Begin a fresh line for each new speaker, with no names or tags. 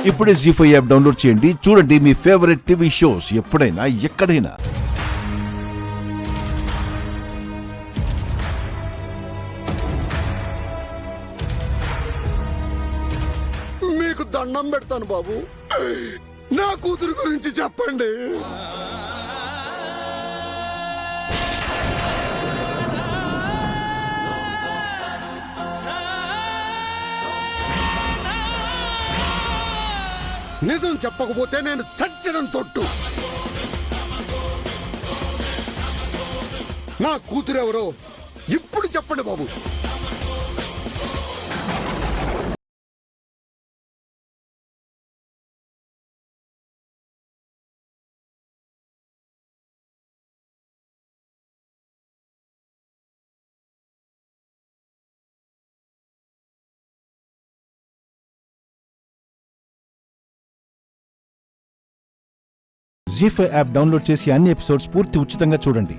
ఇప్పుడే జీ5 app download చేయండి. చూడండి మీ ఫేవరెట్ టీవీ షోస్ ఎప్పుడైనా ఎక్కడైనా.
మీకు దండం పెడతాను బాబు, నా కూతురు గురించి చెప్పండి. నిజం చెప్పకపోతే నేను చచ్చడం తొట్టు. నా కూతురెవరో ఇప్పుడు చెప్పండి బాబు.
జీ5 యాప్ డౌన్లోడ్ చేసి అన్ని ఎపిసోడ్స్ పూర్తి ఉచితంగా చూడండి.